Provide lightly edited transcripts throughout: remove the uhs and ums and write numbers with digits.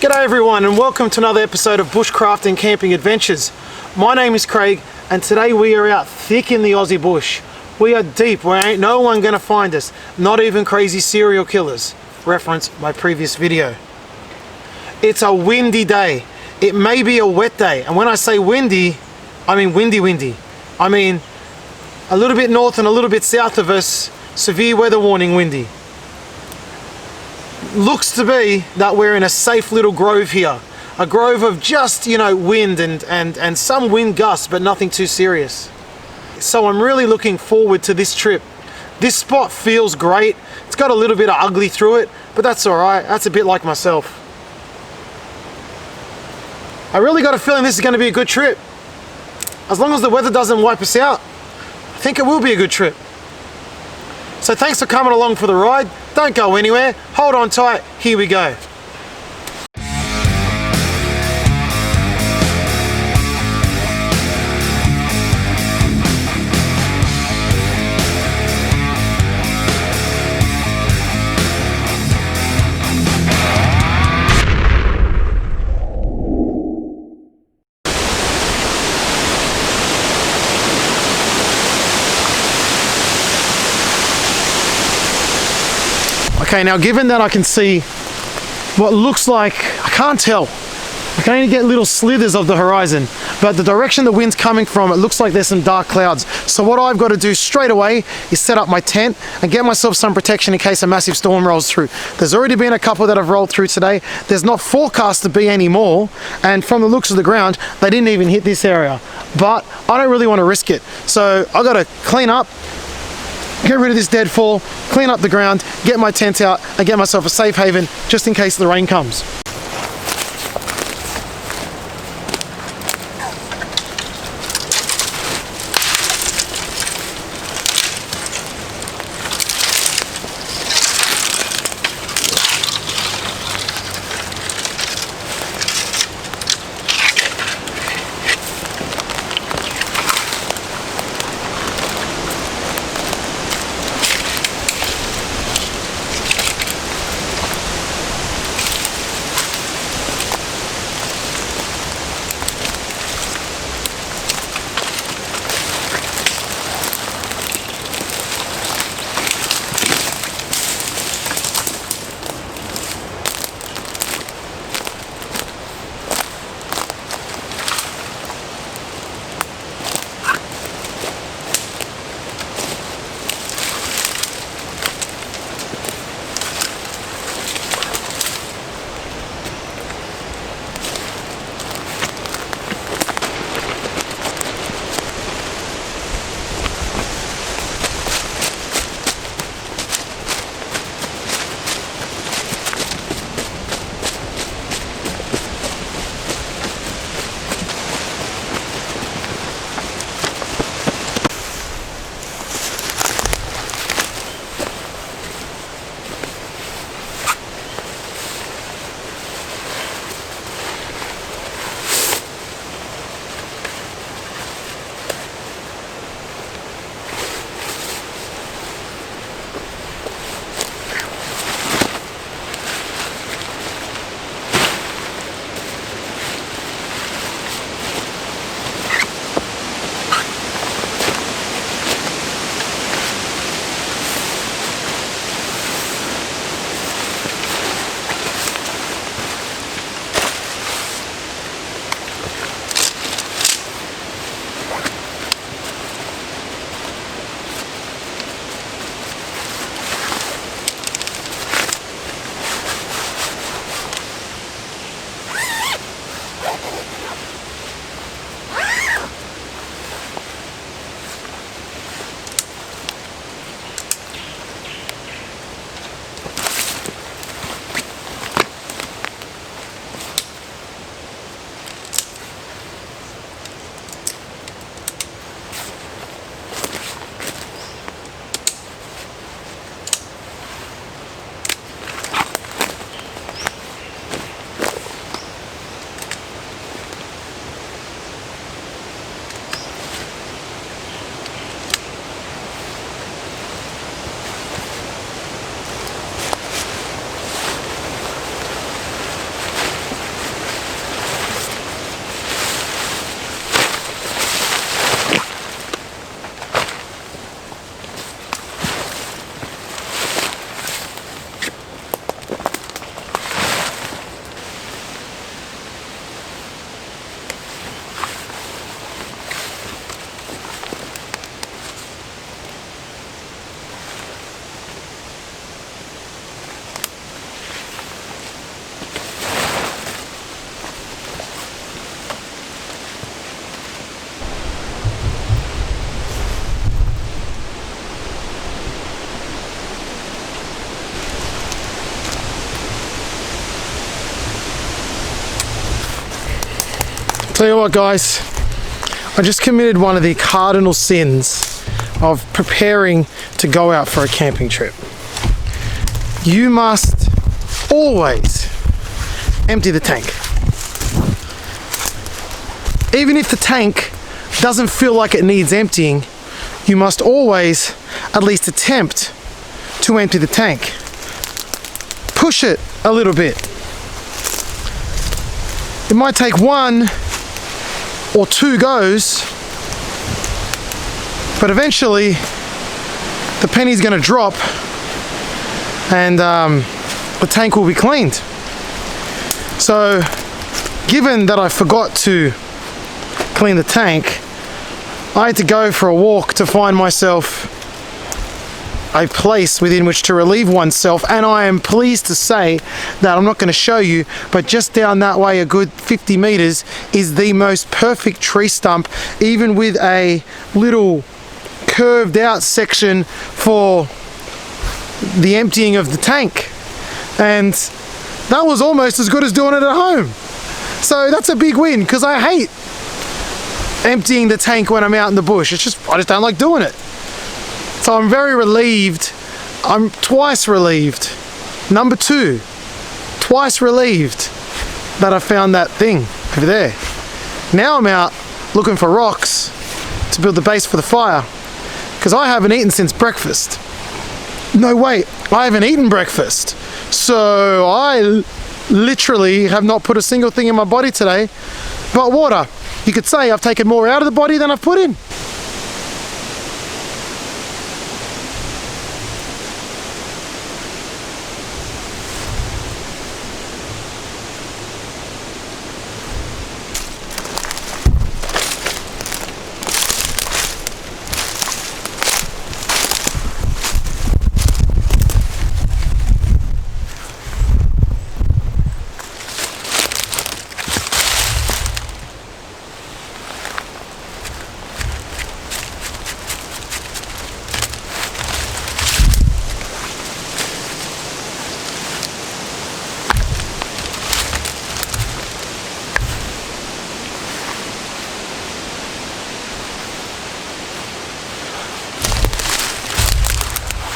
G'day everyone and welcome to another episode of Bushcraft and Camping Adventures. My name is Craig and today we are out thick in the Aussie bush. We are deep where ain't no one gonna find us, not even crazy serial killers. Reference my previous video. It's a windy day. It may be a wet day, and when I say windy, I mean windy. I mean a little bit north and a little bit south of us, severe weather warning windy. Looks to be that we're in a safe little grove here. A grove of just, wind and some wind gusts, but nothing too serious. So I'm really looking forward to this trip. This spot feels great. It's got a little bit of ugly through it, but that's all right. That's a bit like myself. I really got a feeling this is going to be a good trip. As long as the weather doesn't wipe us out, I think it will be a good trip. So thanks for coming along for the ride. Don't go anywhere. Hold on tight. Here we go. Okay, now given that I can see what looks like, I can't tell. I can only get little slithers of the horizon, but the direction the wind's coming from, it looks like there's some dark clouds. So what I've got to do straight away is set up my tent and get myself some protection in case a massive storm rolls through. There's already been a couple that have rolled through today. There's not forecast to be any more, and from the looks of the ground, they didn't even hit this area. But I don't really want to risk it. So I've got to clean up, get rid of this deadfall, clean up the ground, get my tent out and get myself a safe haven just in case the rain comes. Tell you what, guys, I just committed one of the cardinal sins of preparing to go out for a camping trip. You must always empty the tank. Even if the tank doesn't feel like it needs emptying, you must always at least attempt to empty the tank. Push it a little bit. It might take 1 or 2 goes, but eventually the penny's gonna drop and the tank will be cleaned. So, given that I forgot to clean the tank, I had to go for a walk to find myself a place within which to relieve oneself, and I am pleased to say that I'm not going to show you, but just down that way a good 50 meters is the most perfect tree stump, even with a little curved out section for the emptying of the tank, and that was almost as good as doing it at home. So that's a big win, because I hate emptying the tank when I'm out in the bush. I just don't like doing it. So I'm very relieved. I'm twice relieved. Number 2, twice relieved that I found that thing over there. Now I'm out looking for rocks to build the base for the fire, because I haven't eaten since breakfast. No, wait, I haven't eaten breakfast. So I literally have not put a single thing in my body today but water. You could say I've taken more out of the body than I've put in.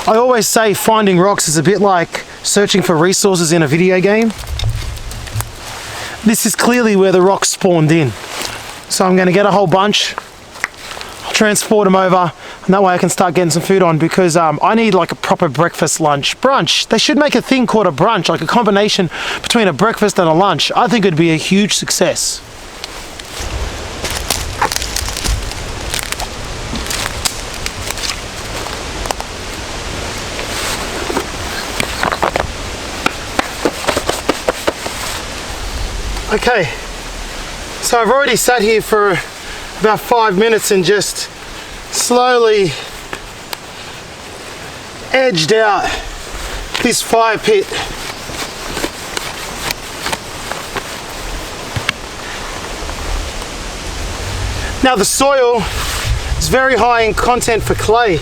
I always say finding rocks is a bit like searching for resources in a video game. This is clearly where the rocks spawned in. So I'm going to get a whole bunch, I'll transport them over, and that way I can start getting some food on, because I need like a proper breakfast, lunch, brunch. They should make a thing called a brunch, like a combination between a breakfast and a lunch. I think it'd be a huge success. Okay, so I've already sat here for about 5 minutes and just slowly edged out this fire pit. Now the soil is very high in content for clay.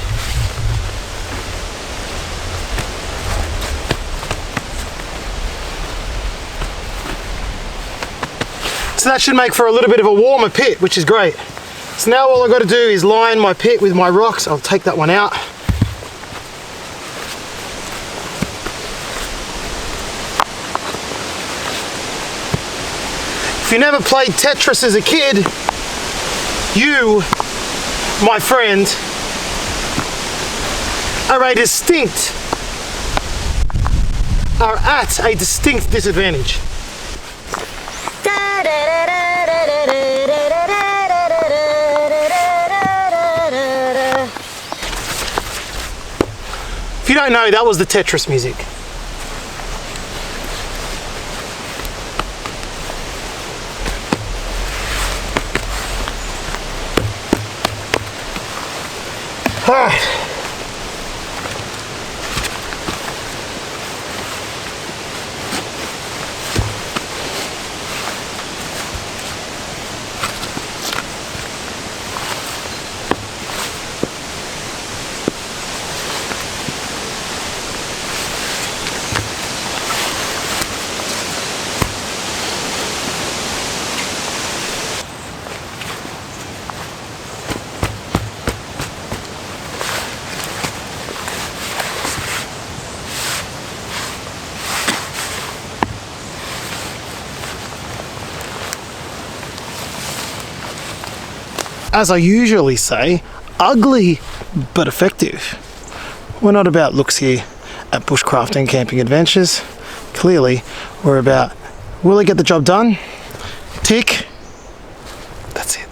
So that should make for a little bit of a warmer pit, which is great. So now all I've got to do is line my pit with my rocks. I'll take that one out. If you never played Tetris as a kid, you, my friend, are at a distinct disadvantage. If you don't know, that was the Tetris music. All right. as I usually say, ugly but effective. We're not about looks here at Bushcraft and Camping Adventures. Clearly, we're about, will it get the job done? Tick. That's it.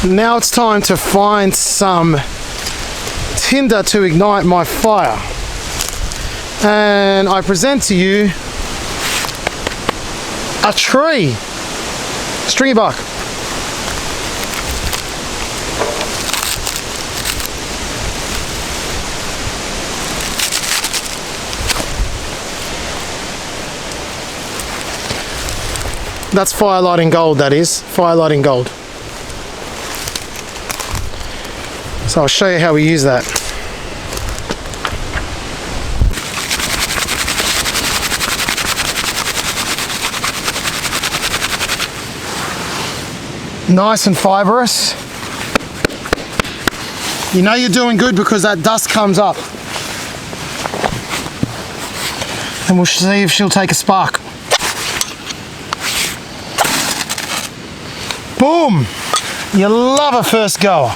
Now it's time to find some tinder to ignite my fire. And I present to you a tree. Stringy bark. That's firelight in gold, that is. Firelight in gold. So I'll show you how we use that. Nice and fibrous. You know you're doing good because that dust comes up. And we'll see if she'll take a spark. Boom! You love a first goer.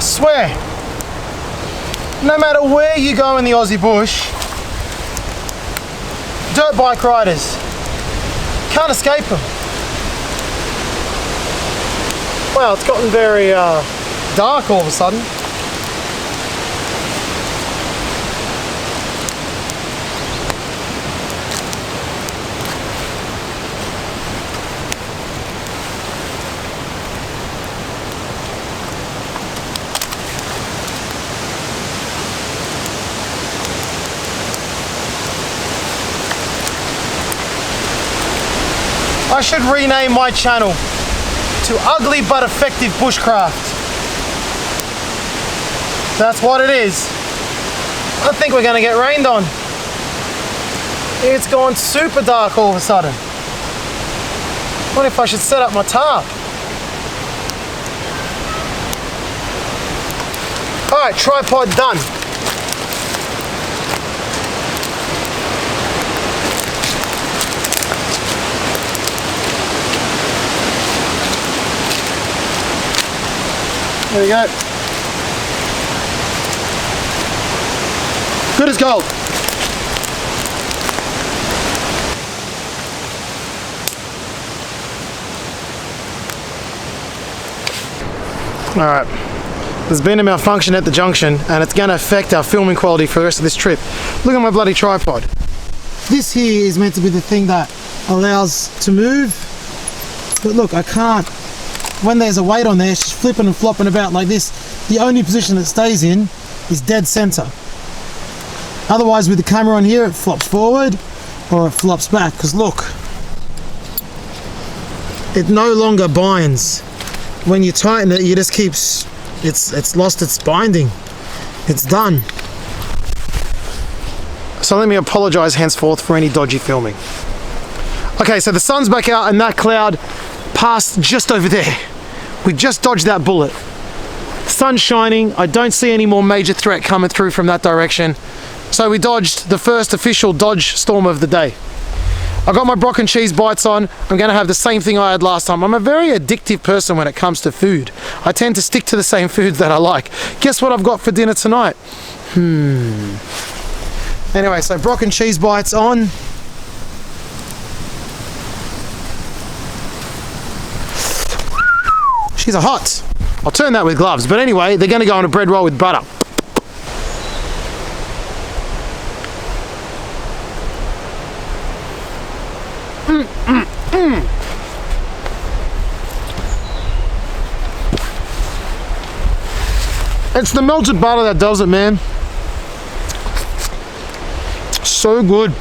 Swear, no matter where you go in the Aussie bush, dirt bike riders can't escape them. Well, it's gotten very dark all of a sudden. I should rename my channel to Ugly But Effective Bushcraft. That's what it is. I think we're going to get rained on. It's gone super dark all of a sudden. What if I should set up my tarp? Alright, tripod done. There we go. Good as gold. Alright, there's been a malfunction at the junction and it's going to affect our filming quality for the rest of this trip. Look at my bloody tripod. This here is meant to be the thing that allows to move, but look, I can't. When there's a weight on there, it's just flipping and flopping about like this. The only position that stays in is dead center. Otherwise, with the camera on here, it flops forward or it flops back, because look, it no longer binds. When you tighten it, you just keeps, it's lost its binding. It's done. So let me apologize henceforth for any dodgy filming. Okay, so the sun's back out and that cloud passed just over there. We just dodged that bullet. Sun's shining. I don't see any more major threat coming through from that direction. So we dodged the first official dodge storm of the day. I got my Brock and cheese bites on. I'm going to have the same thing I had last time. I'm a very addictive person when it comes to food. I tend to stick to the same foods that I like. Guess what I've got for dinner tonight? Anyway, so Brock and cheese bites on. She's a hot. I'll turn that with gloves. But anyway, they're going to go on a bread roll with butter. It's the melted butter that does it, man. So good.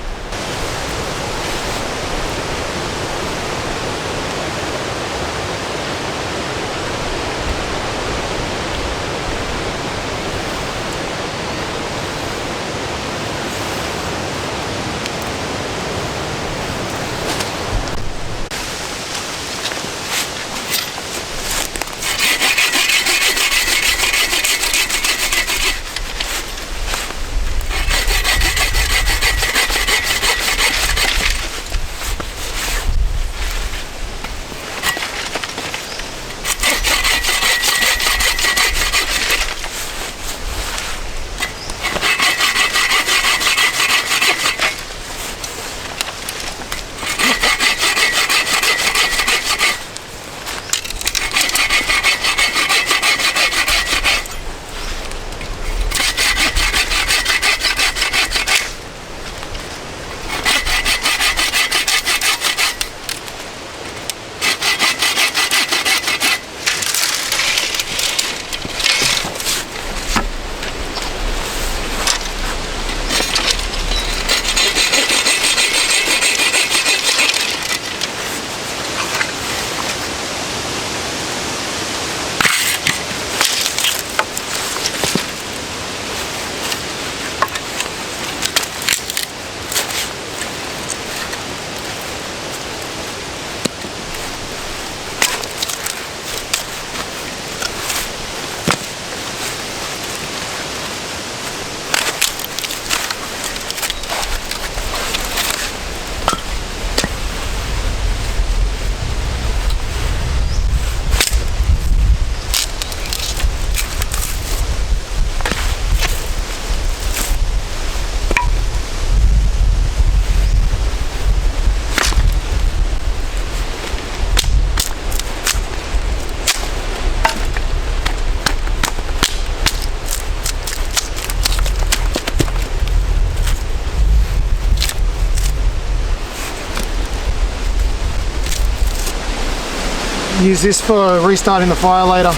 Use this for restarting the fire later.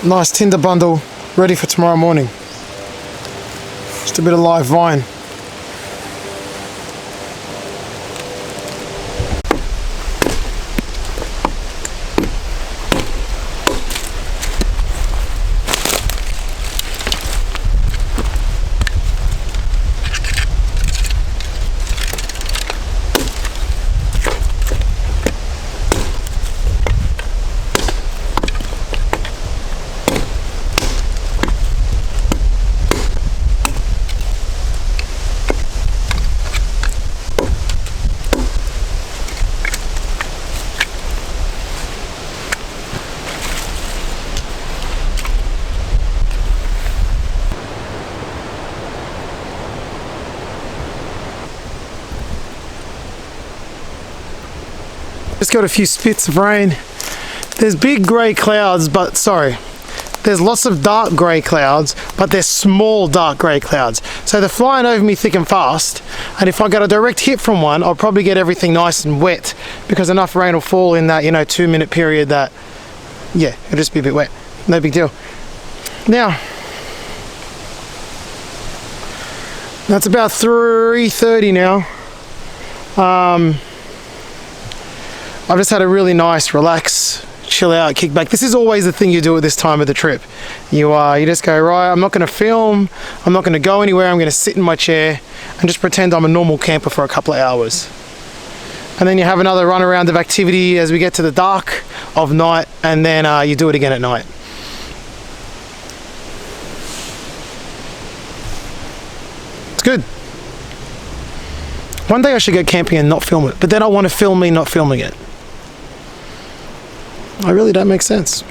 Nice tinder bundle ready for tomorrow morning. Just a bit of live vine. Just got a few spits of rain. There's big grey clouds, but sorry. There's lots of dark grey clouds, but they're small dark grey clouds. So they're flying over me thick and fast, and if I get a direct hit from one, I'll probably get everything nice and wet, because enough rain will fall in that, 2-minute period that, yeah, it'll just be a bit wet. No big deal. Now, that's about 3:30 now. I've just had a really nice relax, chill out, kick back. This is always the thing you do at this time of the trip. You just go, right, I'm not going to film, I'm not going to go anywhere, I'm going to sit in my chair and just pretend I'm a normal camper for a couple of hours. And then you have another run around of activity as we get to the dark of night, and then you do it again at night. It's good. One day I should go camping and not film it, but then I want to film me not filming it. I really don't make sense.